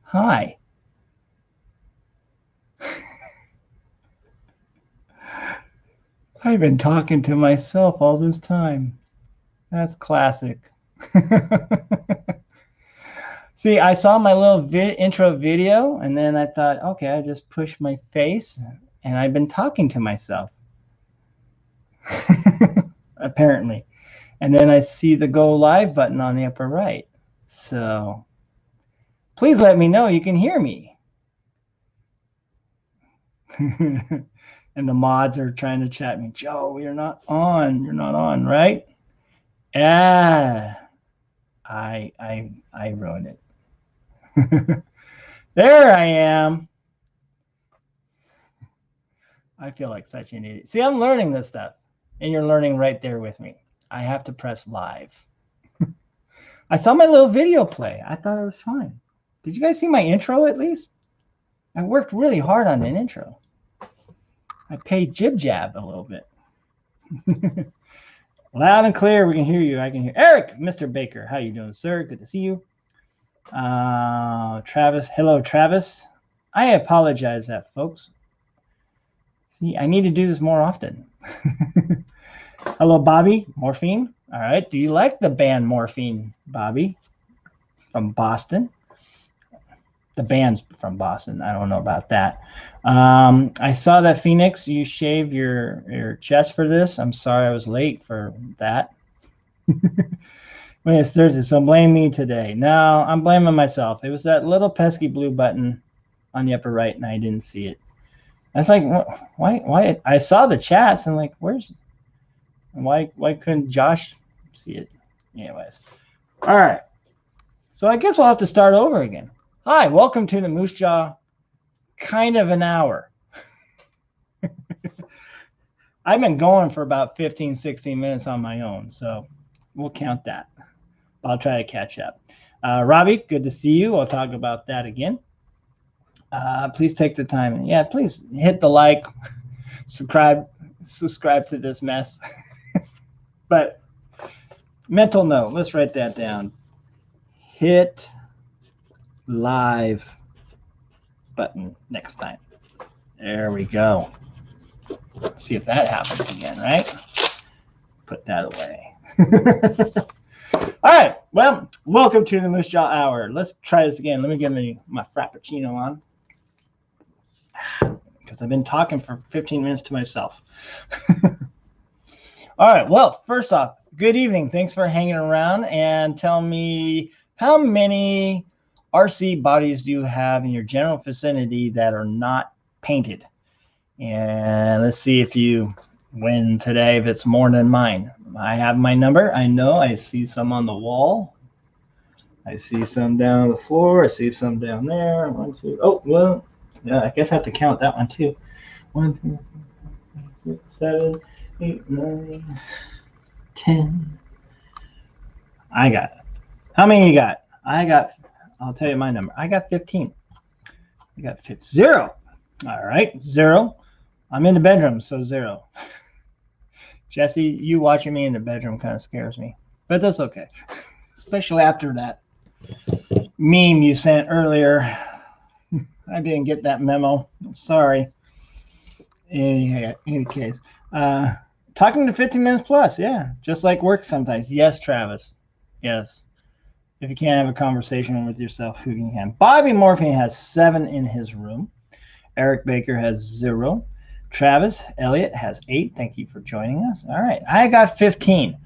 Hi. I've been talking to myself all this time. That's classic. See, I saw my little intro video, and then I thought, okay, I just pushed my face, and I've been talking to myself. Apparently. And then I see the go live button on the upper right. So please let me know you can hear me. And the mods are trying to chat me. Joe, you're not on. You're not on, right? Yeah. I wrote it. There I am. I feel like such an idiot. See, I'm learning this stuff, and you're learning right there with me. I have to press live. I saw my little video play. I thought it was fine. Did you guys see my intro at least? I worked really hard on an intro. I paid jib jab a little bit. Loud and clear. We can hear you. I can hear Eric, Mr. Baker. How you doing, sir? Good to see you. Travis. Hello, Travis. I apologize that, folks. See, I need to do this more often. Hello, Bobby. Morphine. All right. Do you like the band Morphine, Bobby? From Boston. The band's from Boston. I don't know about that. I saw that, Phoenix, you shaved your chest for this. I'm sorry I was late for that. It's Thursday, so blame me today. No, I'm blaming myself. It was that little pesky blue button on the upper right, and I didn't see it. I was like, why? I saw the chats, and like, why couldn't Josh see it? Anyways, all right. So I guess we'll have to start over again. Hi, welcome to the Moosejaw kind of an hour. I've been going for about 15, 16 minutes on my own, so we'll count that. I'll try to catch up. Robbie, good to see you. I'll talk about that again. Please take the time and please hit the like, subscribe to this mess. But mental note, let's write that down. Hit live button next time. There we go. Let's see if that happens again, right? Put that away. All right. Well, welcome to the Moosejaw Hour. Let's try this again. Let me get my Frappuccino on, because I've been talking for 15 minutes to myself. All right. Well, first off, good evening. Thanks for hanging around, and tell me, how many RC bodies do you have in your general vicinity that are not painted? And let's see if you win today, if it's more than mine. I have my number. I know I see some on the wall. I see some down on the floor. I see some down there. 1, 2. Oh, well, yeah, I guess I have to count that one too. 1, 2, 3, 4, 5, 6, 7, 8, 9, 10. I got it. How many you got? I'll tell you my number. I got 15. I got 0. All right, 0. I'm in the bedroom, so 0. Jesse, you watching me in the bedroom kind of scares me, but that's okay. Especially after that meme you sent earlier. I didn't get that memo. I'm sorry. Any case, talking to 15 minutes plus, yeah, just like work sometimes. Yes, Travis. Yes. If you can't have a conversation with yourself, who can? Bobby Morphine has 7 in his room. Eric Baker has 0. Travis Elliott has 8. Thank you for joining us. All right, I got 15.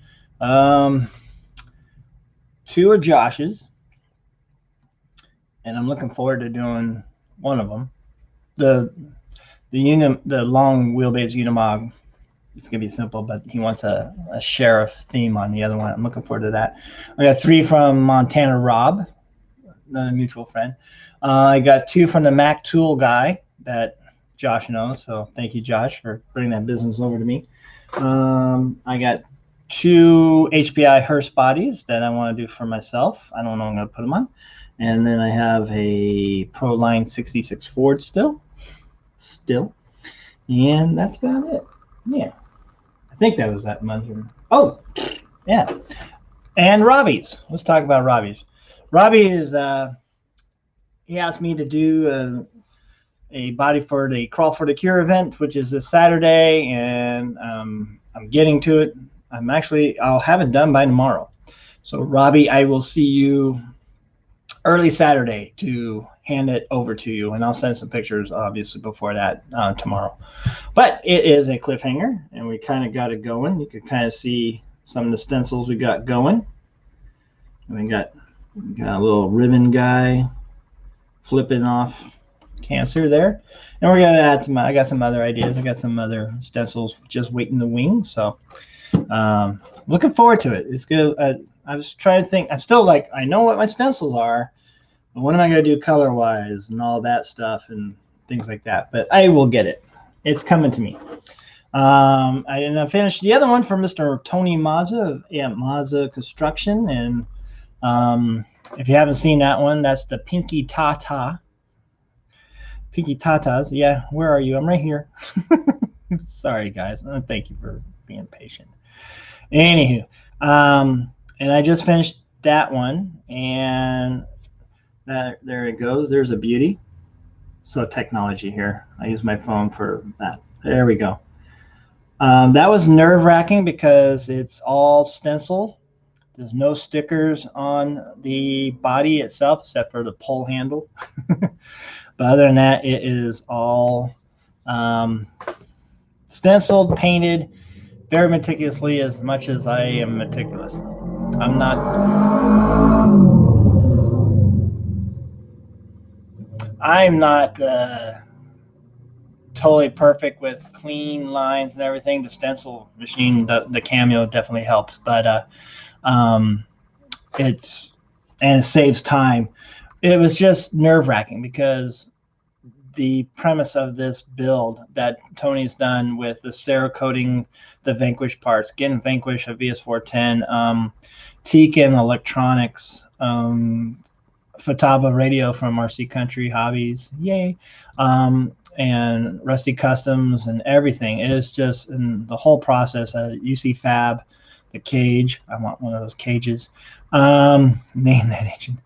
2 are Josh's, and I'm looking forward to doing one of them. The long wheelbase Unimog. It's gonna be simple, but he wants a sheriff theme on the other one. I'm looking forward to that. I got 3 from Montana Rob, another mutual friend. I got 2 from the Mac Tool guy that Josh knows. So thank you, Josh, for bringing that business over to me. I got 2 HPI Hearst bodies that I want to do for myself. I don't know. I'm gonna put them on. And then I have a Pro Line 66 Ford still. And that's about it. Yeah. I think that was that much. Oh, yeah. And Robbie's. Let's talk about Robbie's. Robbie is he asked me to do a body for the Crawl for the Cure event, which is this Saturday, and I'm getting to it. I'll have it done by tomorrow. So Robbie, I will see you early Saturday to hand it over to you, and I'll send some pictures obviously before that tomorrow. But it is a cliffhanger, and we kind of got it going. You can kind of see some of the stencils we got going. We got a little ribbon guy flipping off cancer there, and we're gonna add some. I got some other ideas. I got some other stencils just waiting to wing. So looking forward to it. It's good. I was trying to think. I'm still like, I know what my stencils are, but what am I going to do color-wise and all that stuff and things like that. But I will get it. It's coming to me. I finished the other one for Mr. Tony Mazza, Mazza Construction. And if you haven't seen that one, that's the Pinky Tata. Pinky Tatas. Yeah, where are you? I'm right here. Sorry, guys. Thank you for being patient. Anywho, and I just finished that one, and there it goes. There's a beauty. So technology here. I use my phone for that. There we go. That was nerve-wracking because it's all stencil. There's no stickers on the body itself except for the pull handle. But other than that, it is all stenciled, painted, very meticulously, as much as I am meticulous. I'm not totally perfect with clean lines and everything. The stencil machine, the Cameo definitely helps, but it saves time. It was just nerve-wracking because the premise of this build that Tony's done with the Cerakoting the Vanquish parts, getting Vanquish, a VS410, Teakin Electronics, Futaba Radio from RC Country Hobbies, yay, and Rusty Customs and everything. It is just in the whole process. UC Fab, the cage. I want one of those cages. Name that agent.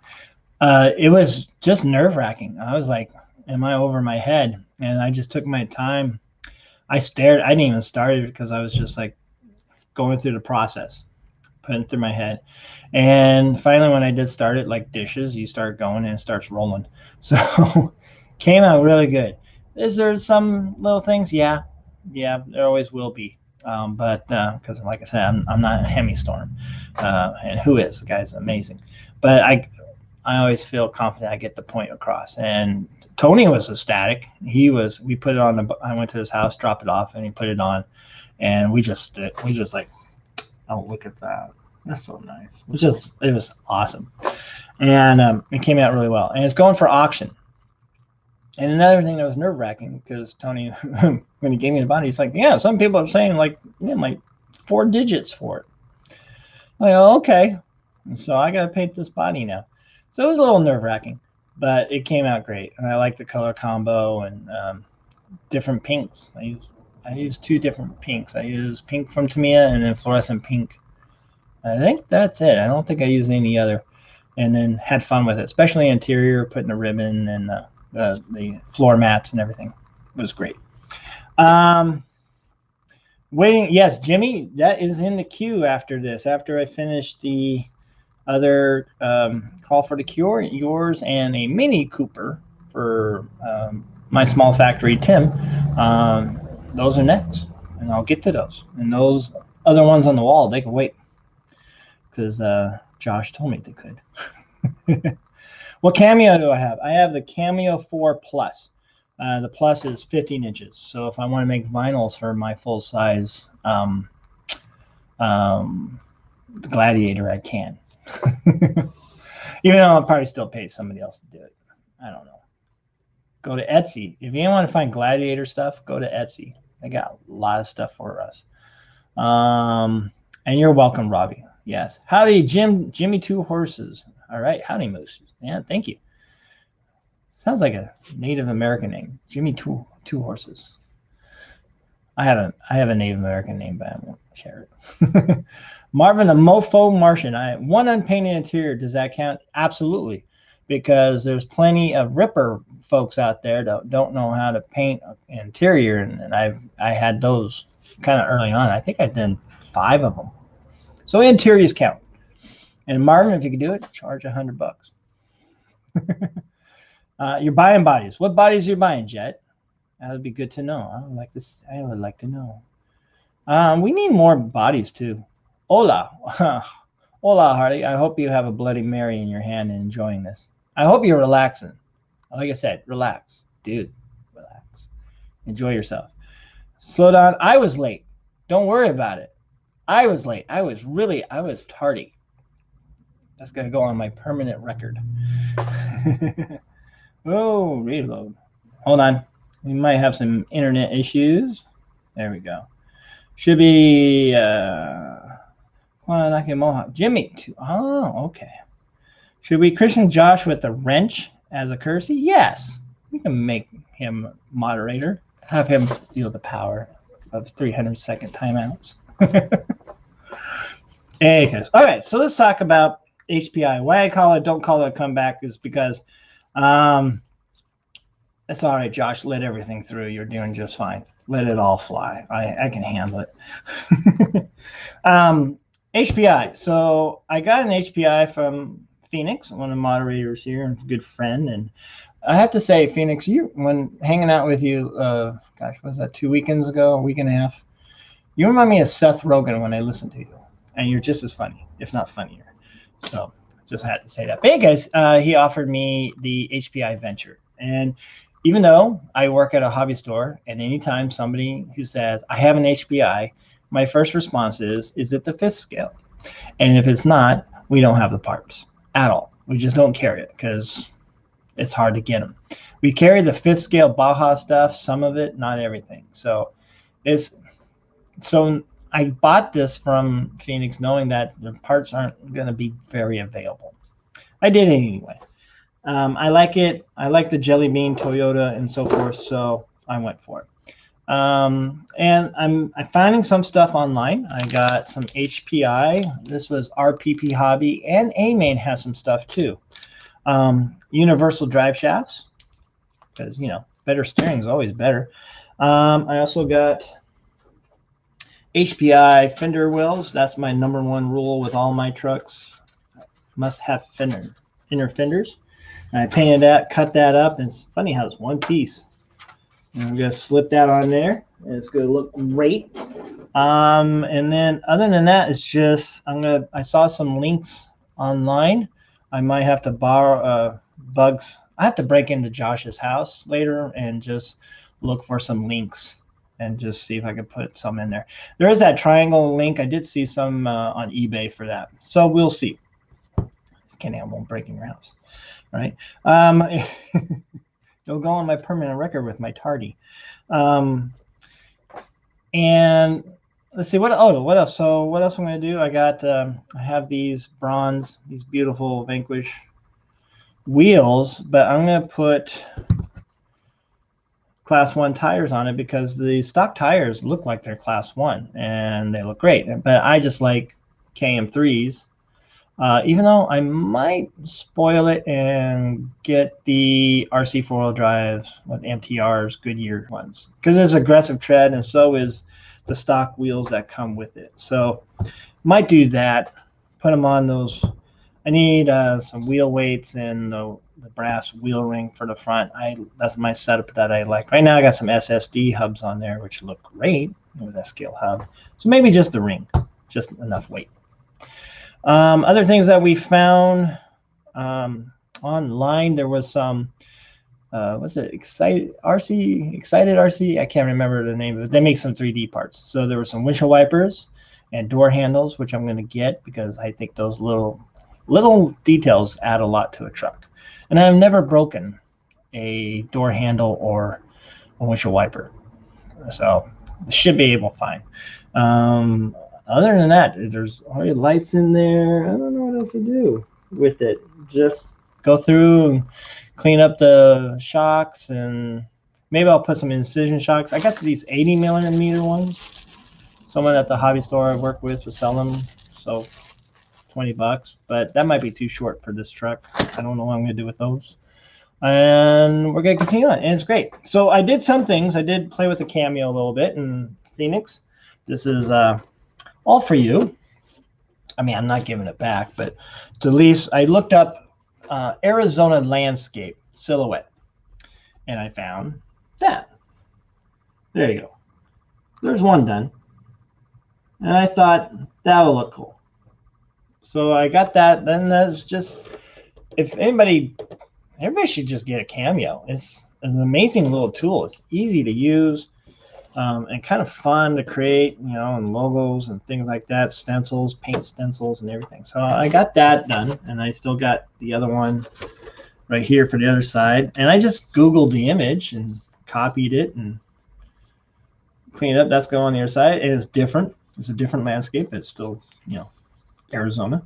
It was just nerve-wracking. I was like, am I over my head? And I just took my time. I stared. I didn't even start it because I was just like going through the process, putting it through my head. And finally, when I did start it, like dishes, you start going and it starts rolling. So came out really good. Is there some little things? Yeah, there always will be. But because like I said, I'm not a Hemi-Storm. And who is? The guy's amazing. But I always feel confident I get the point across. And Tony was ecstatic. We put it on I went to his house, dropped it off, and he put it on, and we just like, oh, look at that. That's so nice. It was awesome. And it came out really well. And it's going for auction. And another thing that was nerve-wracking, because Tony, when he gave me the body, he's like, yeah, some people are saying like 4 digits for it. I'm like, oh, okay. And so I got to paint this body now. So it was a little nerve-wracking, but it came out great. And I like the color combo and different pinks. I use 2 different pinks. I use pink from Tamiya and then fluorescent pink. I think that's it. I don't think I used any other. And then had fun with it, especially interior, putting the ribbon and the floor mats and everything. It was great. Waiting. Yes, Jimmy, that is in the queue after this. After I finish the other Call for the Cure, yours, and a Mini Cooper for my small factory, Tim. Those are next, and I'll get to those. And those other ones on the wall, they can wait, because Josh told me they could. What Cameo do I have? I have the Cameo 4 Plus. The Plus is 15 inches. So if I want to make vinyls for my full size Gladiator, I can. Even though I'll probably still pay somebody else to do it. I don't know. Go to Etsy. If you want to find Gladiator stuff, go to Etsy. They got a lot of stuff for us. And you're welcome, Robbie. Yes. Howdy, Jimmy Two Horses. All right. Howdy, Moose. Yeah, thank you. Sounds like a Native American name. Jimmy Two Horses. I have a Native American name, but I won't share it. Marvin, the Mofo Martian. One unpainted interior. Does that count? Absolutely. because there's plenty of ripper folks out there that don't know how to paint interior, and I had those kind of early on. I think I did 5 of them. So interiors count. And Marvin, if you could do it, charge $100. You're buying bodies. What bodies are you buying, Jet? That would be good to know. I would like to know. We need more bodies too. Hola. Hola, Hardy. I hope you have a Bloody Mary in your hand and enjoying this. I hope you're relaxing. Like I said, relax. Dude, relax. Enjoy yourself. Slow down. I was late. Don't worry about it. I was late. I was tardy. That's going to go on my permanent record. Oh, reload. Hold on. We might have some internet issues. There we go. Should be Jimmy. Oh, okay. Should we christen Josh with the wrench as a courtesy? Yes. We can make him moderator. Have him steal the power of 300-second timeouts. Anyways, all right. So let's talk about HPI. Why I don't call it a comeback is because it's all right, Josh. Let everything through. You're doing just fine. Let it all fly. I can handle it. HPI. So I got an HPI from Phoenix, one of the moderators here, and a good friend. And I have to say, Phoenix, when hanging out with you, gosh, was that 2 weekends ago, a week and a half? You remind me of Seth Rogen when I listen to you, and you're just as funny, if not funnier. So just had to say that. But hey, guys, he offered me the HPI Venture, and even though I work at a hobby store, and anytime somebody who says I have an HPI, my first response is it the 5th scale? And if it's not, we don't have the parts at all. We just don't carry it because it's hard to get them. We carry the 5th scale Baja stuff, some of it, not everything. So I bought this from Phoenix knowing that the parts aren't going to be very available. I did it anyway. I like it. I like the Jelly Bean, Toyota, and so forth, so I went for it. And I'm finding some stuff online. I got some HPI. This was RPP Hobby, and A-Main has some stuff too. Universal drive shafts, because, better steering is always better. I also got HPI fender wheels. That's my #1 rule with all my trucks. Must have inner fenders. And I painted that, cut that up, and it's funny how it's one piece. And I'm going to slip that on there, and it's going to look great. And then other than that, it's just I saw some links online. I might have to borrow bugs. I have to break into Josh's house later and just look for some links and just see if I can put some in there. There is that triangle link. I did see some on eBay for that. So we'll see. Just kidding, I won't break in your house. All right. It'll go on my permanent record with my tardy. And let's see what else. So what else I'm going to do? I have these beautiful Vanquish wheels, but I'm going to put Class 1 tires on it because the stock tires look like they're Class 1 and they look great. But I just like KM3s. Even though I might spoil it and get the RC 4-wheel drives with MTRs, Goodyear ones, because there's aggressive tread, and so is the stock wheels that come with it. So might do that. Put them on those. I need some wheel weights and the brass wheel ring for the front. That's my setup that I like. Right now I got some SSD hubs on there, which look great with that scale hub. So maybe just the ring, just enough weight. Other things that we found online, there was some, what's it, Excited RC? I can't remember the name of it. They make some 3D parts. So there were some windshield wipers and door handles, which I'm going to get because I think those little details add a lot to a truck. And I've never broken a door handle or a windshield wiper. So should be able to find. Other than that, there's already lights in there. I don't know what else to do with it. Just go through and clean up the shocks, and maybe I'll put some incision shocks. I got these 80mm ones. Someone at the hobby store I work with was selling them. So $20, but that might be too short for this truck. I don't know what I'm going to do with those. And we're going to continue on, and it's great. So I did some things. I did play with the Cameo a little bit in Phoenix. This is all for you. I mean, I'm not giving it back, but at least I looked up Arizona landscape silhouette, and I found that. There you go. There's one done. And I thought that would look cool. So I got that. Then that's just, if everybody should just get a Cameo. It's an amazing little tool. It's easy to use and kind of fun to create, you know, and logos and things like that, stencils, paint stencils and everything. So I got that done, and I still got the other one right here for the other side. And I just Googled the image and copied it and cleaned it up. That's going on the other side. It is different. It's a different landscape. It's still, you know, Arizona.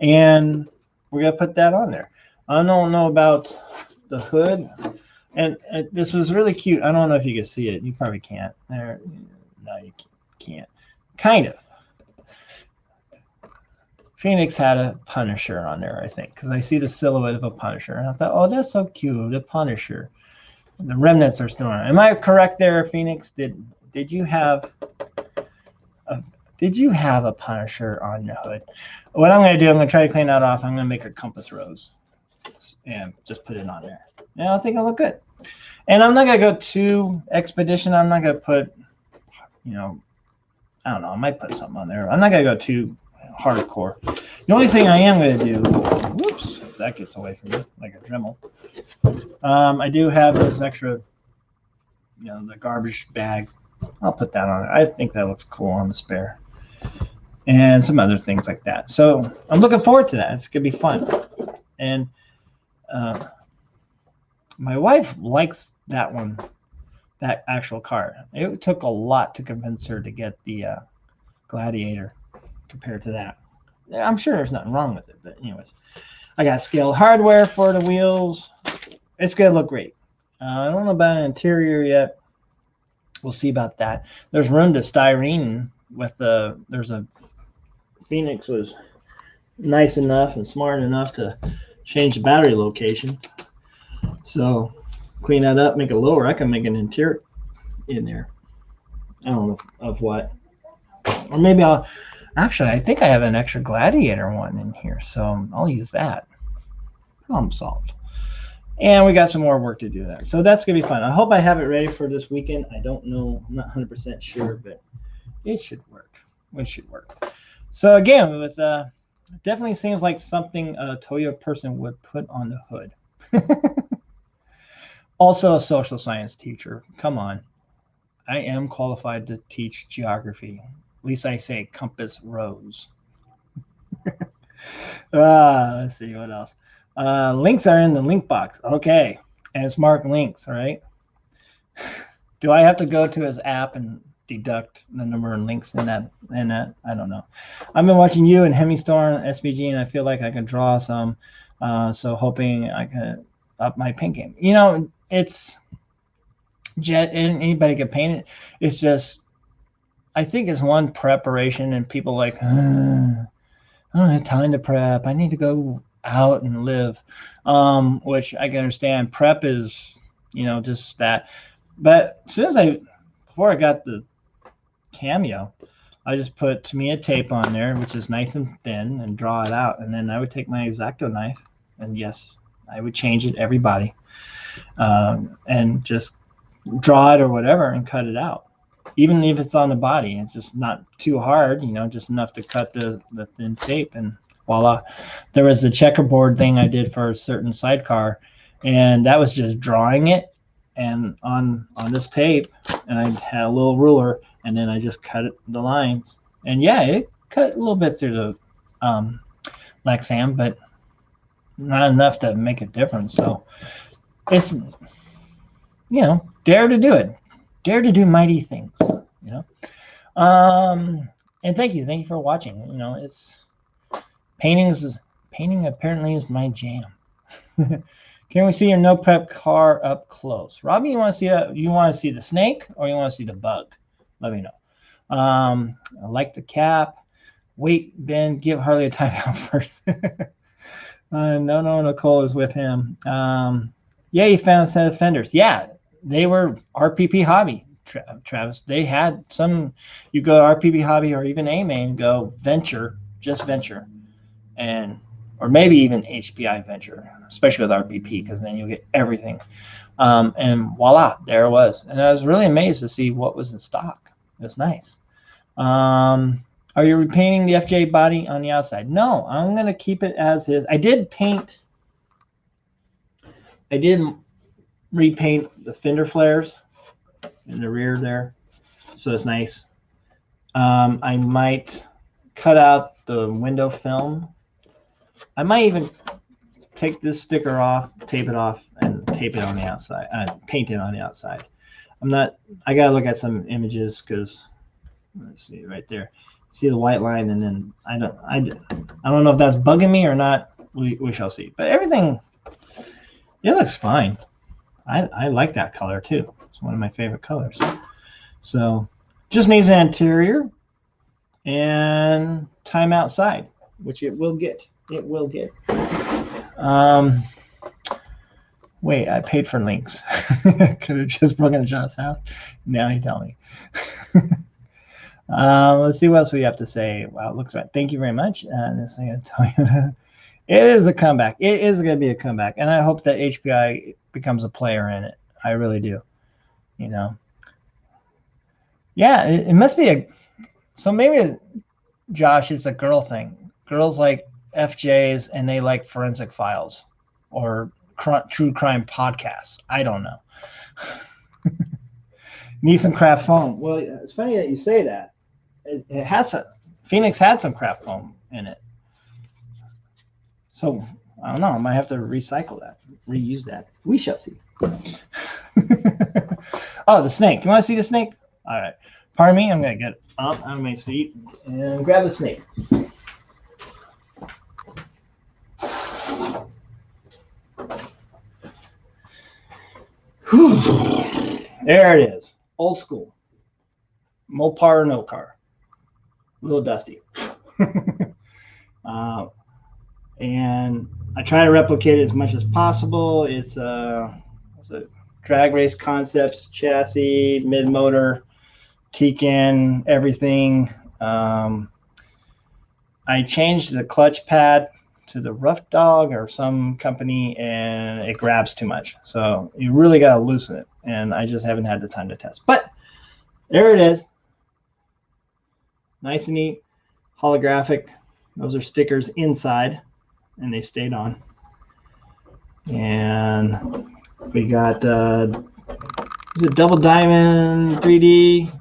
And we're going to put that on there. I don't know about the hood. And this was really cute. I don't know if you can see it. You probably can't. There, no, you can't. Kind of. Phoenix had a Punisher on there, I think, because I see the silhouette of a Punisher. And I thought, oh, that's so cute, the Punisher. The remnants are still on. Am I correct there, Phoenix? Did you have a Punisher on the hood? What I'm going to do, I'm going to try to clean that off. I'm going to make a compass rose and just put it on there. And I think it'll look good. And I'm not going to go too expedition. I'm not going to put, you know, I don't know. I might put something on there. I'm not going to go too hardcore. The only thing I am going to do, whoops, that gets away from me like a Dremel. I do have this extra, you know, the garbage bag. I'll put that on it. I think that looks cool on the spare. And some other things like that. So I'm looking forward to that. It's going to be fun. And my wife likes that one, that actual car. It took a lot to convince her to get the Gladiator compared to that. I'm sure there's nothing wrong with it, but anyways. I got scaled hardware for the wheels. It's going to look great. I don't know about an interior yet. We'll see about that. There's room to styrene with there's a Phoenix was nice enough and smart enough to change the battery location. So clean that up, make it lower. I can make an interior in there. I don't know of what. Or maybe I think I have an extra Gladiator one in here, so I'll use that. Problem solved. And we got some more work to do there. So that's going to be fun. I hope I have it ready for this weekend. I don't know. I'm not 100% sure, but it should work. It should work. So again, with definitely seems like something a Toyo person would put on the hood. Also a social science teacher. Come on. I am qualified to teach geography. At least I say compass rose. Let's see what else. Links are in the link box. Okay. And it's marked links, right? Do I have to go to his app and deduct the number of links in that? I don't know. I've been watching you and Hemingstone SBG, and I feel like I can draw some. So hoping I can up my paint game. You know, it's jet, and anybody can paint it. It's just, I think it's one preparation, and people like, I don't have time to prep. I need to go out and live, which I can understand. Prep is, you know, just that. But as soon as before I got the Cameo, I just put Tamiya tape on there, which is nice and thin, and draw it out. And then I would take my X-Acto knife, and yes, I would change it every body, and just draw it or whatever and cut it out. Even if it's on the body, it's just not too hard, you know, just enough to cut the thin tape, and voila. There was the checkerboard thing I did for a certain sidecar, and that was just drawing it and on this tape, and I had a little ruler, and then I just cut the lines, and yeah, it cut a little bit through the Lexan, but not enough to make a difference. So it's, you know, dare to do it, dare to do mighty things, you know. And thank you for watching. You know, it's painting apparently is my jam. Can we see your no prep car up close? Robbie, you want to see the snake, or you want to see the bug? Let me know. I like the cap. Wait, Ben, give Harley a timeout first. No, Nicole is with him. Yeah, he found a set of fenders. Yeah, they were RPP Hobby, Travis. They had some, you go RPP Hobby or even A-Main, go Venture, just Venture, and or maybe even HPI Venture, especially with RPP, because then you'll get everything. And voila, there it was. And I was really amazed to see what was in stock. It was nice. Are you repainting the FJ body on the outside? No, I'm going to keep it as is. I did repaint the fender flares in the rear there, so it's nice. I might cut out the window film. I might even take this sticker off, tape it off, and tape it on the outside, paint it on the outside. I gotta look at some images because, let's see right there. See the white line, and then I don't know if that's bugging me or not. We shall see. But everything, it looks fine. I like that color too. It's one of my favorite colors. So just needs an interior and time outside, which it will get. It will get. Wait, I paid for links. Could have just broken to John's house. Now you tell me. Let's see what else we have to say. Wow, it looks right. Thank you very much. This thing I tell you, it is a comeback. It is going to be a comeback, and I hope that HPI becomes a player in it. I really do. You know. Yeah, it must be so maybe, Josh, it's a girl thing. Girls like FJs and they like forensic files or true crime podcasts. I don't know. Need some craft foam. Well, it's funny that you say that. It has Phoenix had some craft foam in it. So I don't know. I might have to recycle that, reuse that. We shall see. Oh, the snake. You want to see the snake? All right. Pardon me. I'm going to get up out of my seat and grab the snake. Whew. There it is. Old school. Mopar or no car. A little dusty. And I try to replicate it as much as possible. It's a drag race concepts chassis, mid motor, Tekin, everything. I changed the clutch pad to the Rough Dog or some company, and it grabs too much. So you really got to loosen it, and I just haven't had the time to test. But there it is. Nice and neat, holographic. Those are stickers inside, and they stayed on. And we got is it Double Diamond 3D,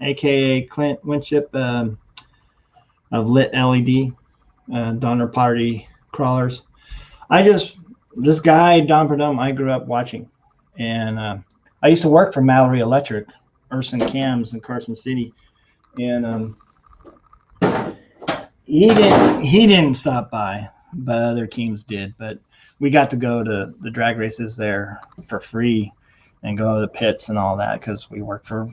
aka Clint Winship of Lit LED, Donner Pottery Crawlers. This guy, Don Perdome, I grew up watching. And I used to work for Mallory Electric, Urson Cams in Carson City. And he didn't stop by, but other teams did. But we got to go to the drag races there for free and go to the pits and all that because we work for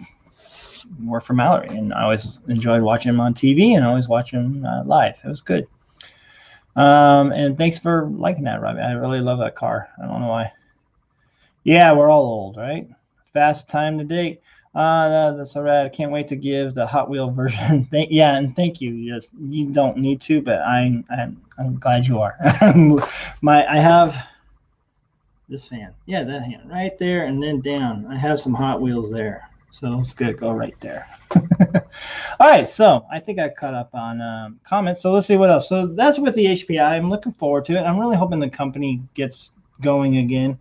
Mallory, and I always enjoyed watching him on TV and always watch him live. It was good. And thanks for liking that, Robbie. I really love that car. I don't know why. Yeah, we're all old, right? Fast time to date. That's all right. I can't wait to give the Hot Wheel version. Yeah, and thank you. Yes, you don't need to, but I'm glad you are. I have this fan. Yeah, that hand right there, and then down. I have some Hot Wheels there, so it's gonna go right there. All right, so I think I caught up on comments. So let's see what else. So that's with the HPI. I'm looking forward to it. I'm really hoping the company gets going again.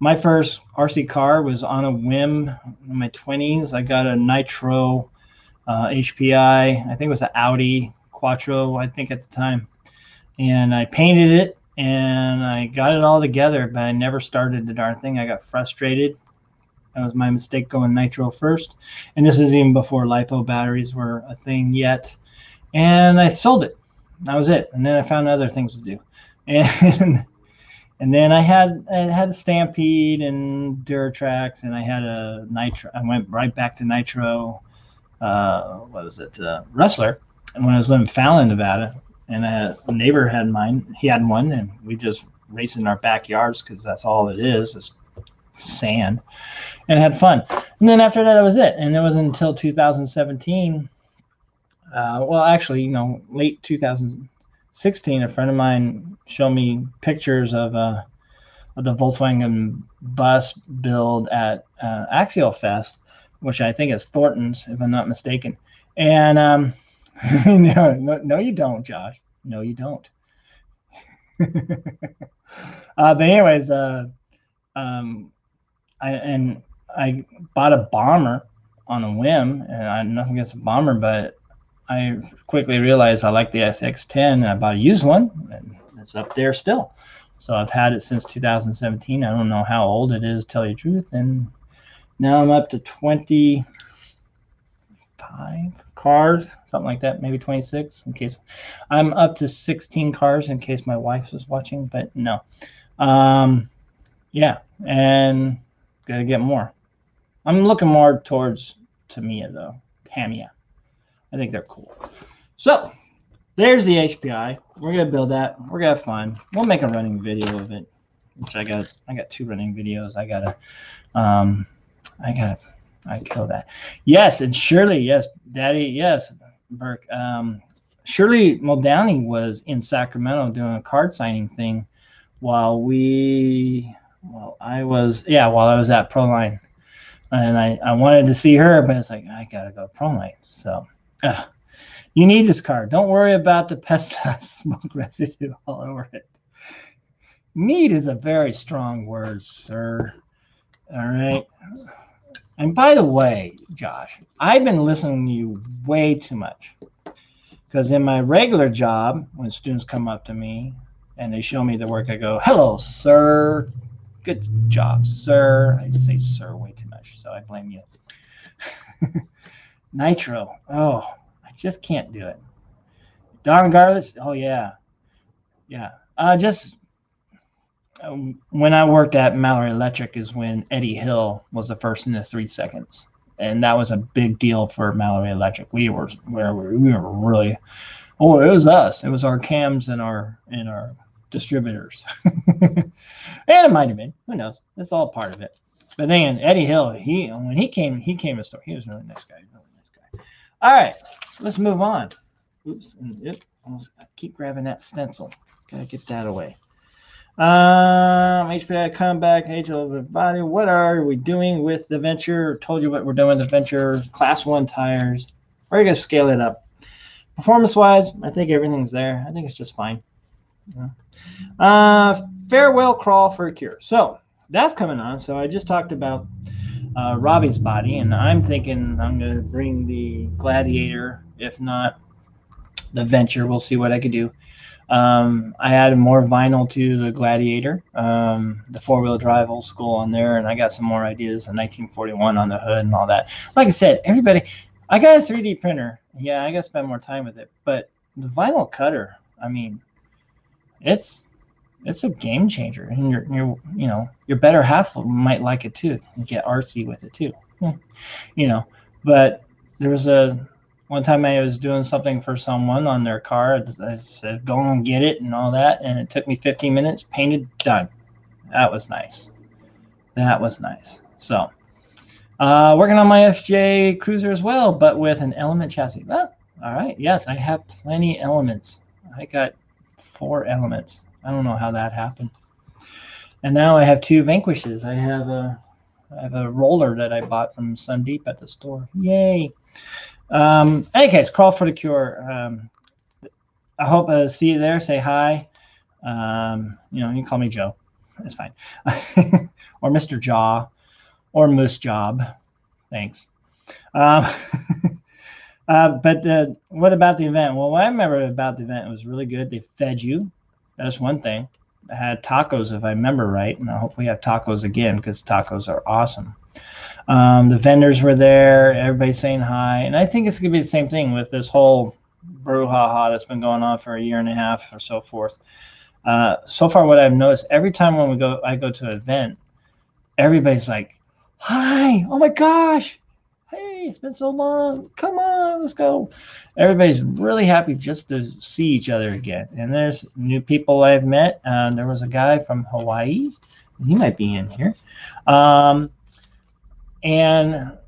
My first RC car was on a whim in my 20s. I got a Nitro HPI. I think it was an Audi Quattro, I think at the time. And I painted it, and I got it all together, but I never started the darn thing. I got frustrated. That was my mistake going Nitro first. And this is even before LiPo batteries were a thing yet. And I sold it. That was it. And then I found other things to do. And then I had a Stampede and Duratrax, and I had a Nitro. I went right back to Nitro. what was it, wrestler. And when I was living in Fallon, Nevada, and a neighbor had mine, he had one, and we just raced in our backyards because that's all it is sand, and had fun. And then after that was it. And it wasn't until 2017, well, actually, late 2016, a friend of mine showed me pictures of the Volkswagen bus build at Axial Fest, which I think is Thornton's, if I'm not mistaken. And no, you don't, Josh. No, you don't. But anyways, I bought a Bomber on a whim, and I nothing against a Bomber, but I quickly realized I like the SX10, and I bought a used one, and it's up there still. So I've had it since 2017. I don't know how old it is, to tell you the truth, and now I'm up to 25 cars, something like that, maybe 26 in case. I'm up to 16 cars in case my wife was watching, but no. Yeah, and gotta get more. I'm looking more towards Tamiya though. Tamiya. I think they're cool. So there's the HPI. We're gonna build that. We're gonna have fun. We'll make a running video of it. Which I got 2 running videos. I kill that. Yes, and Shirley, yes, Daddy, yes, Burke. Shirley Muldowney was in Sacramento doing a card signing thing while I was at Proline. And I wanted to see her, but it's like, I gotta go Proline. So you need this card. Don't worry about the pesticide smoke residue all over it. Need is a very strong word, sir. All right. And by the way, Josh, I've been listening to you way too much. Because in my regular job, when students come up to me and they show me the work, I go, hello, sir. Good job, sir. I say sir way too much, so I blame you. Nitro. Oh, I just can't do it. Darn Garlic. Oh, yeah. Yeah. When I worked at Mallory Electric is when Eddie Hill was the first in the 3 seconds. And that was a big deal for Mallory Electric. We were really, it was us. It was our cams and our distributors. And it might have been. Who knows? It's all part of it. But then Eddie Hill, when he came to store. He was a really nice guy. All right, let's move on. Oops. I keep grabbing that stencil. Gotta get that away. HPI comeback, age of the body. What are we doing with the Venture? Told you what we're doing with the Venture. Class 1 tires. We're gonna scale it up. Performance-wise, I think everything's there. I think it's just fine. Farewell crawl for a cure. So that's coming on. So I just talked about Robbie's body, and I'm thinking I'm going to bring the Gladiator, if not the Venture. We'll see what I could do. I added more vinyl to the Gladiator, the 4-wheel drive old school on there, and I got some more ideas, the 1941 on the hood and all that. Like I said, I got a 3D printer. Yeah, I got to spend more time with it, but the vinyl cutter, I mean, it's a game changer, and your better half might like it too. You get artsy with it too, But there was one time I was doing something for someone on their car. I said, go and get it and all that, and it took me 15 minutes. Painted, done. That was nice. So, working on my FJ Cruiser as well, but with an Element chassis. Well, all right. Yes, I have plenty elements. I got 4 elements. I don't know how that happened. And now I have 2 Vanquishes. I have a roller that I bought from Sundeep at the store. Yay! Any case, crawl for the cure. I hope I see you there. Say hi. You can call me Joe. It's fine. Or Mr. Jaw, or Moosejaw. Thanks. But what about the event? Well, what I remember about the event, it was really good. They fed you. That's one thing. I had tacos, if I remember right, and I'll hopefully have tacos again because tacos are awesome. The vendors were there. Everybody's saying hi. And I think it's going to be the same thing with this whole brouhaha that's been going on for a year and a half or so forth. So far, what I've noticed, every time when I go to an event, everybody's like, hi, oh my gosh, hey. Yay, it's been so long. Come on, let's go. Everybody's really happy just to see each other again. And there's new people I've met. There was a guy from Hawaii. He might be in here. And,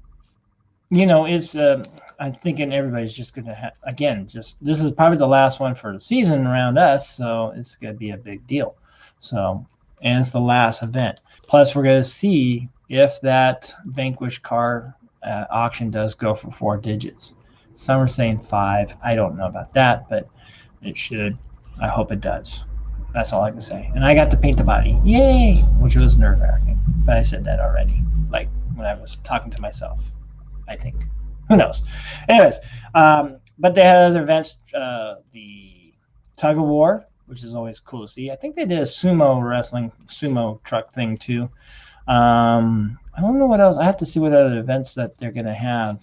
you know, it's, I'm thinking everybody's just going to have, again, just, this is probably the last one for the season around us. So it's going to be a big deal. So, and it's the last event. Plus, we're going to see if that Vanquish car auction does go for 4 digits. Some are saying 5. I don't know about that, but it should. I hope it does. That's all I can say. And I got to paint the body. Yay! Which was nerve-wracking. But I said that already, like when I was talking to myself, I think. Who knows? Anyways, but they had other events. The tug of war, which is always cool to see. I think they did a sumo truck thing too. I don't know what else. I have to see what other events that they're going to have.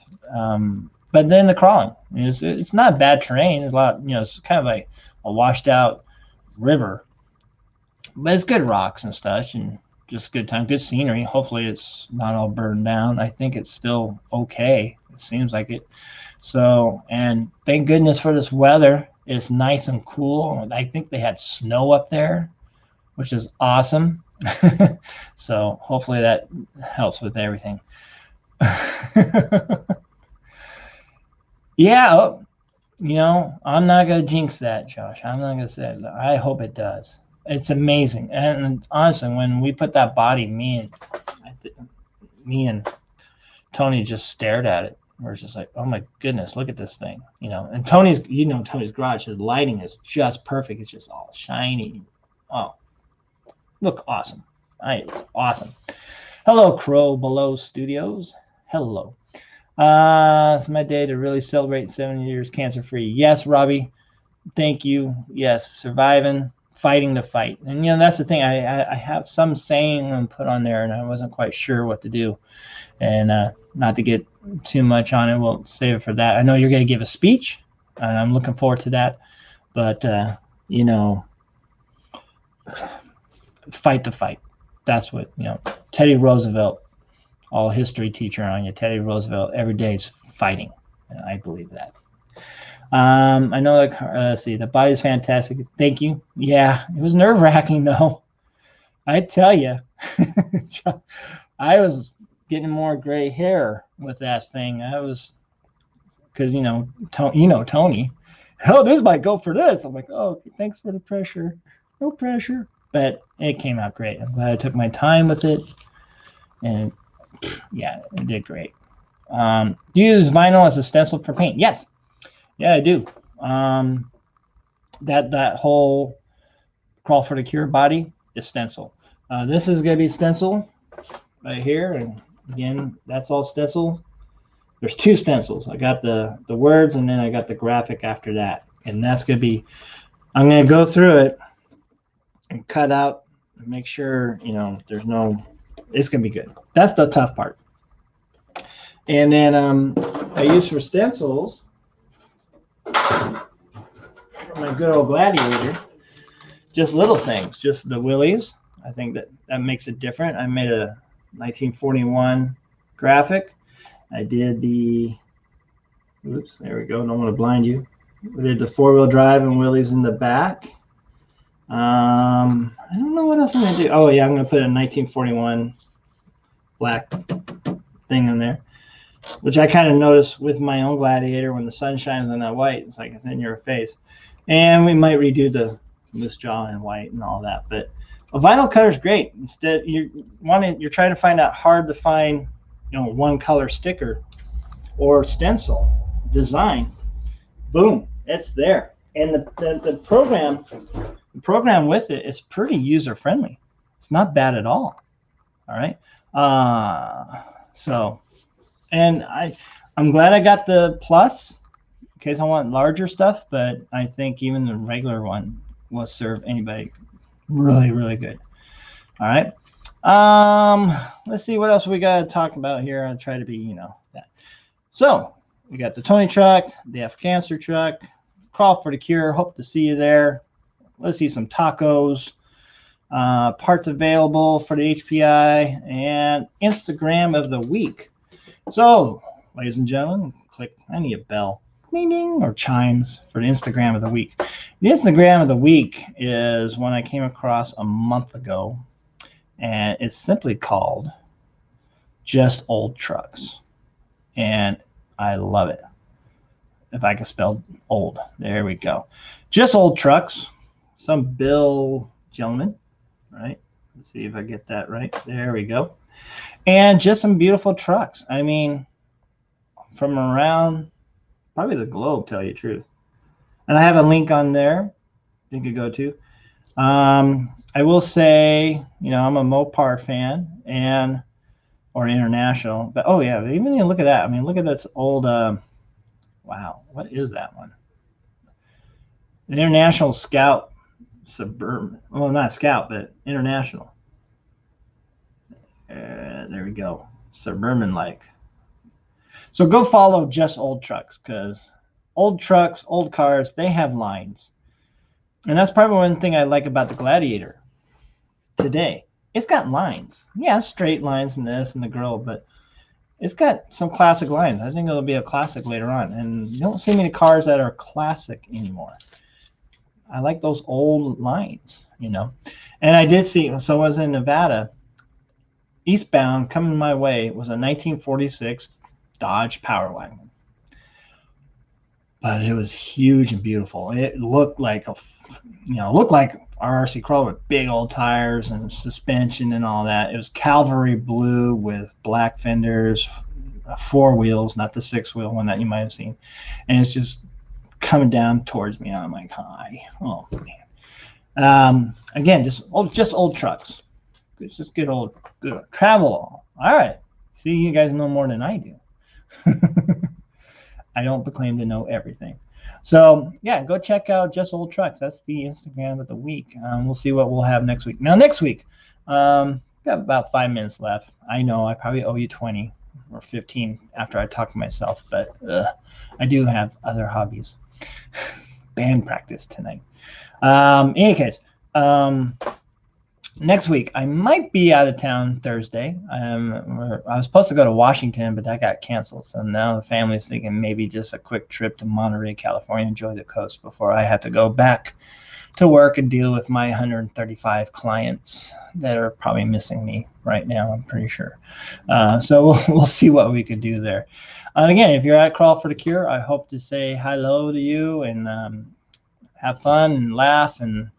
But then the crawling, it's not bad terrain. There's a lot, you know, it's kind of like a washed out river, but it's good rocks and stuff, and just good time, good scenery. Hopefully it's not all burned down. I think it's still okay. It seems like it. So, and thank goodness for this weather. It's nice and cool. I think they had snow up there, which is awesome. So hopefully that helps with everything. Yeah, you know, I'm not going to jinx that, Josh. I'm not going to say it. I hope it does. It's amazing. And honestly, when we put that body, me and Tony just stared at it. We're just like, oh my goodness, look at this thing. You know, and Tony's garage, his lighting is just perfect. It's just all shiny. Oh, look awesome. It's awesome. Hello, Crow Below Studios. Hello. It's my day to really celebrate 7 years cancer-free. Yes, Robbie. Thank you. Yes, surviving, fighting the fight. And, you know, that's the thing. I have some saying and put on there, and I wasn't quite sure what to do. And not to get too much on it, we'll save it for that. I know you're going to give a speech, and I'm looking forward to that. But, you know, fight the fight. That's what, you know, Teddy Roosevelt, all history teacher on you. Teddy Roosevelt, every day is fighting. And I believe that. I know that, let's see, the body's fantastic. Thank you. Yeah, it was nerve-wracking, though. I tell you, I was getting more gray hair with that thing. I was, because, you know, Tony, oh, this might go for this. I'm like, oh, thanks for the pressure. No pressure. But it came out great. I'm glad I took my time with it. And yeah, it did great. Do you use vinyl as a stencil for paint? Yes. Yeah, I do. That whole Crawl for the Cure body is stencil. This is going to be stencil right here. And again, that's all stencil. There's 2 stencils. I got the words, and then I got the graphic after that. And that's going to be, I'm going to go through it and cut out and make sure, you know, there's no, it's going to be good. That's the tough part. And then I use for stencils, for my good old Gladiator, just little things, just the willies. I think that makes it different. I made a 1941 graphic. I did the, oops, there we go. Don't want to blind you. We did the 4-wheel drive and willies in the back. I don't know what else I'm going to do. Oh, yeah, I'm going to put a 1941 black thing in there, which I kind of noticed with my own Gladiator when the sun shines on that white. It's like it's in your face. And we might redo the Moosejaw in white and all that. But a vinyl cutter is great. Instead, you're trying to find out hard to find, you know, one color sticker or stencil design. Boom, it's there. And the program with it is pretty user friendly. It's not bad at all. All right. So, and I'm glad I got the plus in case I want larger stuff, but I think even the regular one will serve anybody really, really good. All right. Let's see what else we got to talk about here. I'll try to be, you know, that. So we got the Tony truck, the F Cancer truck, Crawl for the Cure. Hope to see you there. Let's see some tacos, parts available for the HPI, and Instagram of the week. So ladies and gentlemen, click, I need a bell, ding ding, or chimes for the Instagram of the week. The Instagram of the week is one I came across a month ago, and it's simply called Just Old Trucks. And I love it. If I can spell old, there we go. Just Old Trucks, some Bill gentleman, right? Let's see if I get that right. There we go. And just some beautiful trucks. I mean, from around probably the globe, tell you the truth. And I have a link on there you could go to. I will say, you know, I'm a Mopar fan or international, but oh yeah, even look at that. I mean, look at this old, wow, what is that one? An International Scout Suburban. Well, not Scout, but International. There we go. Suburban like. So go follow Just Old Trucks, because old trucks, old cars, they have lines. And that's probably one thing I like about the Gladiator today. It's got lines. Yeah, straight lines and this and the grill, but it's got some classic lines. I think it'll be a classic later on. And you don't see many cars that are classic anymore. I like those old lines, you know. And I did see, so I was in Nevada, eastbound, coming my way, was a 1946 Dodge Power Wagon. But it was huge and beautiful. It looked like our RC crawler with big old tires and suspension and all that. It was Cavalry blue with black fenders, 4 wheels, not the 6-wheel one that you might have seen. And it's just coming down towards me. I'm like, hi. Oh man. Again, just old trucks. Just good travel. All right. See, you guys know more than I do. I don't proclaim to know everything. So yeah, go check out Just Old Trucks. That's the Instagram of the week. We'll see what we'll have next week. Now next week, got about 5 minutes left. I know I probably owe you 20 or 15 after I talk to myself, but I do have other hobbies. Band practice tonight. In any case, next week I might be out of town Thursday. I was supposed to go to Washington, but that got canceled. So now the family's thinking maybe just a quick trip to Monterey, California, enjoy the coast before I have to go back to work and deal with my 135 clients that are probably missing me right now, I'm pretty sure. So we'll see what we could do there. And again, if you're at Crawl for the Cure, I hope to say hello to you and have fun and laugh and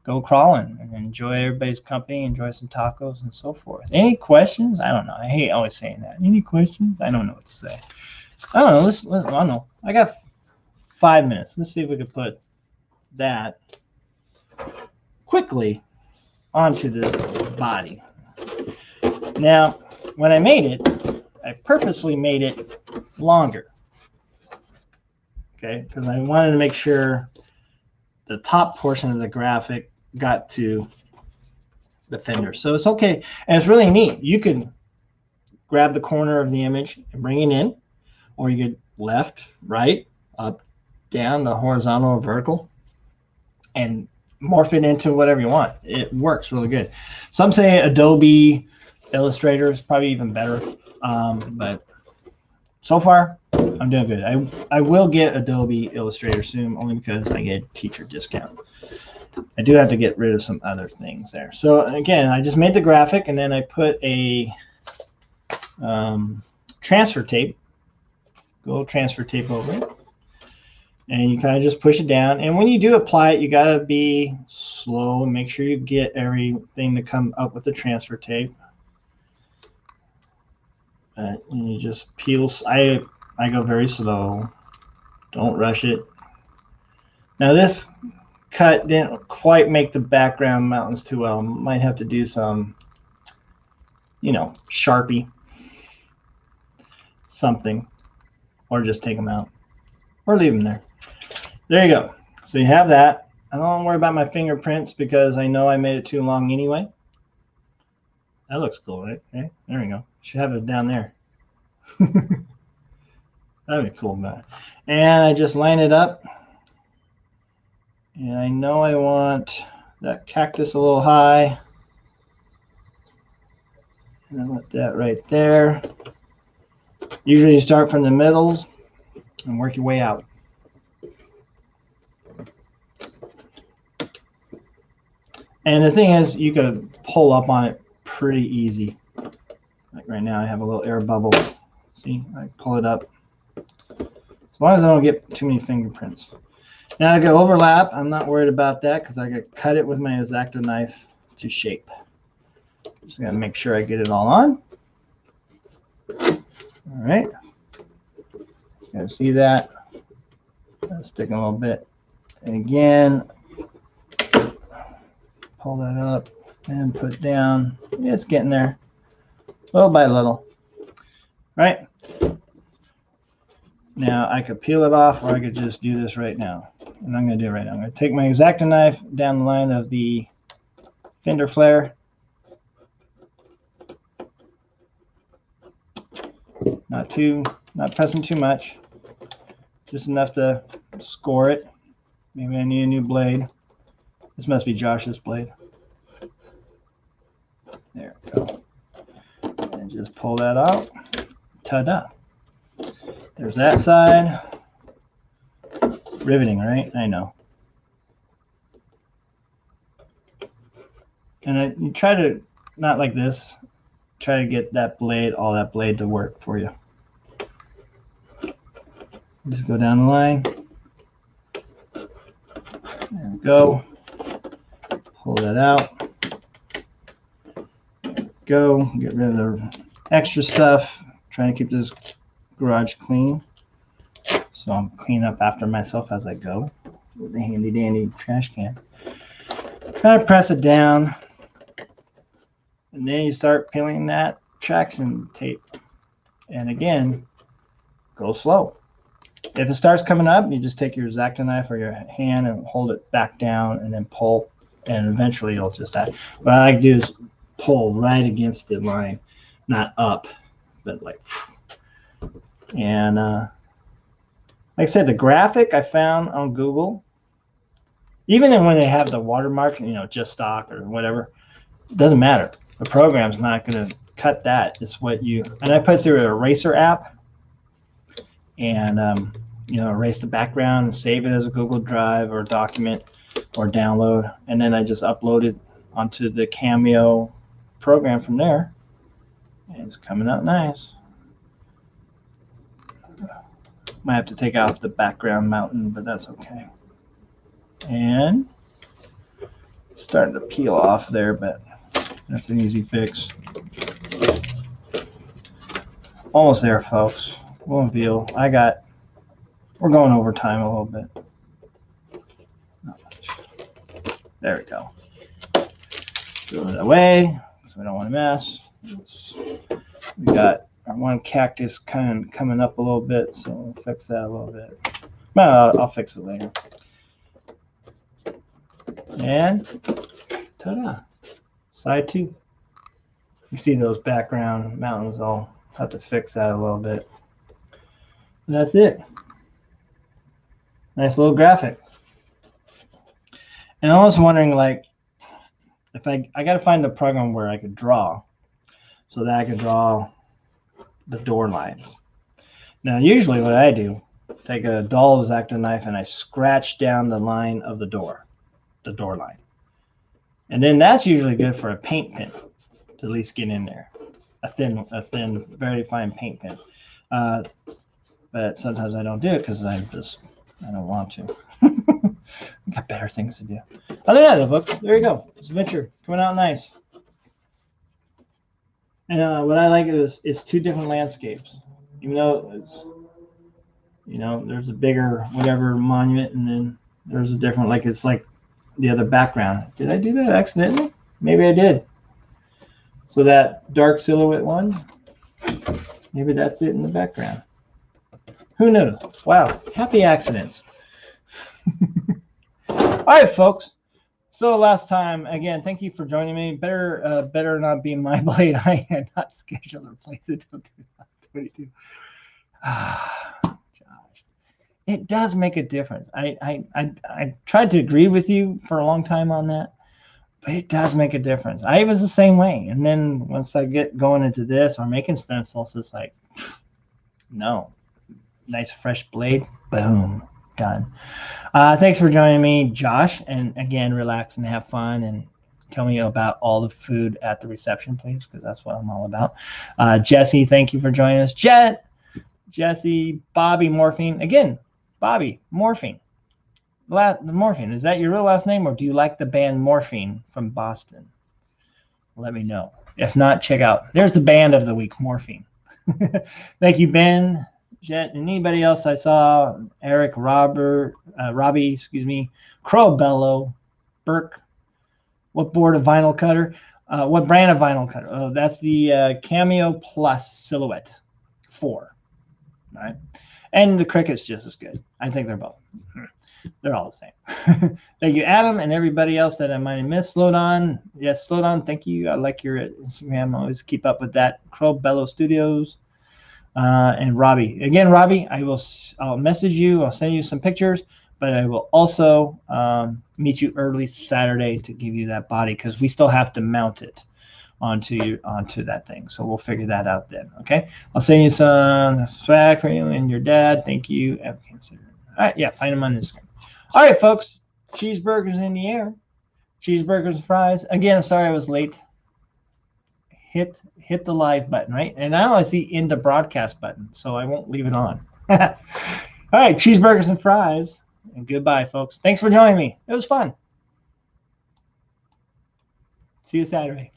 go crawling and enjoy everybody's company, enjoy some tacos and so forth. Any questions? I don't know. I hate always saying that. Any questions? I don't know what to say. I don't know. I don't know. I got 5 minutes. Let's see if we can put that quickly onto this body. Now, when I made it, I purposely made it longer. Okay, because I wanted to make sure the top portion of the graphic got to the fender. So it's okay. And it's really neat. You can grab the corner of the image and bring it in, or you could left, right, up, down, the horizontal or vertical, and morph it into whatever you want. It works really good. Some say Adobe Illustrator is probably even better. But so far, I'm doing good. I will get Adobe Illustrator soon, only because I get a teacher discount. I do have to get rid of some other things there. So again, I just made the graphic, and then I put a transfer tape, gold transfer tape over it. And you kind of just push it down. And when you do apply it, you got to be slow and make sure you get everything to come up with the transfer tape. And you just peel. I go very slow. Don't rush it. Now this cut didn't quite make the background mountains too well. Might have to do some, Sharpie, something, or just take them out, or leave them there. There you go. So you have that. I don't worry about my fingerprints because I know I made it too long anyway. That looks cool, right? Okay, there we go. Should have it down there. That'd be cool, man. And I just line it up. And I know I want that cactus a little high. And I want that right there. Usually you start from the middles and work your way out. And the thing is, you could pull up on it pretty easy. Like right now, I have a little air bubble. See, I pull it up. As long as I don't get too many fingerprints. Now I go overlap. I'm not worried about that because I could cut it with my X-Acto knife to shape. Just gotta make sure I get it all on. All right. Gotta see that. Gotta stick a little bit. And again, pull that up and put it down. Yeah, it's getting there, little by little. Right. Now I could peel it off, or I could just do this right now. And I'm going to do it right now. I'm going to take my X-Acto knife down the line of the fender flare. Not pressing too much. Just enough to score it. Maybe I need a new blade. This must be Josh's blade. There we go. And just pull that out. Ta-da. There's that side. Riveting, right? I know. And you try to, not like this, try to get that blade, all that blade to work for you. Just go down the line. There we go. Pull that out. There we go. Get rid of the extra stuff. Trying to keep this garage clean. So I'm cleaning up after myself as I go with the handy dandy trash can. Kind of press it down. And then you start peeling that traction tape. And again, go slow. If it starts coming up, you just take your X-Acto knife or your hand and hold it back down and then pull. And eventually it'll just that. What I like to do is pull right against the line, not up, but like. And like I said, the graphic I found on Google, even when they have the watermark, you know, just stock or whatever, it doesn't matter. The program's not going to cut that. It's what you, and I put it through an eraser app and, you know, erase the background and save it as a Google Drive or document or download. And then I just upload it onto the Cameo program from there. And it's coming out nice. Might have to take out the background mountain, but that's okay. And starting to peel off there, but that's an easy fix. Almost there, folks. We'll feel. We're going over time a little bit. Not much. There we go. Throw it away, so we don't want to mess. We got our one cactus kind of coming up a little bit, so we'll fix that a little bit. Well, I'll fix it later. And ta-da! Side 2. You see those background mountains, I'll have to fix that a little bit. And that's it. Nice little graphic. And I was wondering, like, if I got to find the program where I could draw, so that I could draw the door lines. Now, usually what I do, take a dull X-Acto knife and I scratch down the line of the door line. And then that's usually good for a paint pen to at least get in there. A thin, very fine paint pen. But sometimes I don't do it because I don't want to. I've got better things to do. Other than that, the book, there you go. It's Venture coming out nice. And what I like is it's 2 different landscapes. Even though it's, you know, there's a bigger whatever monument, and then there's a different, like it's like the other background. Did I do that accidentally? Maybe I did. So that dark silhouette one, maybe that's it in the background. Who knows? Wow, happy accidents. All right, folks. So last time, again, thank you for joining me. Better not be my blade. I had not scheduled to replace it until 2022. Josh, it does make a difference. I tried to agree with you for a long time on that, but it does make a difference. I was the same way. And then once I get going into this or making stencils, it's like, No. Nice fresh blade. Boom. Done. Thanks for joining me, Josh. And again, relax and have fun and tell me about all the food at the reception, please, because that's what I'm all about. Jesse, thank you for joining us. Jesse, Bobby, Morphine. Again, Bobby, Morphine. Morphine, is that your real last name, or do you like the band Morphine from Boston? Let me know. If not, check out. There's the band of the week, Morphine. Thank you, Ben, Jet, and anybody else I saw. Eric, Robbie, excuse me, Crow Bellow, Burke. What board of vinyl cutter? What brand of vinyl cutter? Oh, that's the Cameo Plus Silhouette 4. All right. And the Cricut's just as good. I think they're both. They're all the same. Thank you, Adam, and everybody else that I might have missed. Slowdown. Yes, Slowdown. Thank you. I like your Instagram. I always keep up with that. Crow Bellow Studios. And Robbie. Again, Robbie, I'll message you. I'll send you some pictures, but I will also meet you early Saturday to give you that body because we still have to mount it onto that thing. So we'll figure that out then. Okay. I'll send you some swag for you and your dad. Thank you. All right. Yeah. Find them on Instagram. All right, folks. Cheeseburgers in the air. Cheeseburgers and fries. Again, sorry I was late. Hit the live button, right? And now I see end the broadcast button, so I won't leave it on. All right, cheeseburgers and fries. And goodbye, folks. Thanks for joining me. It was fun. See you Saturday.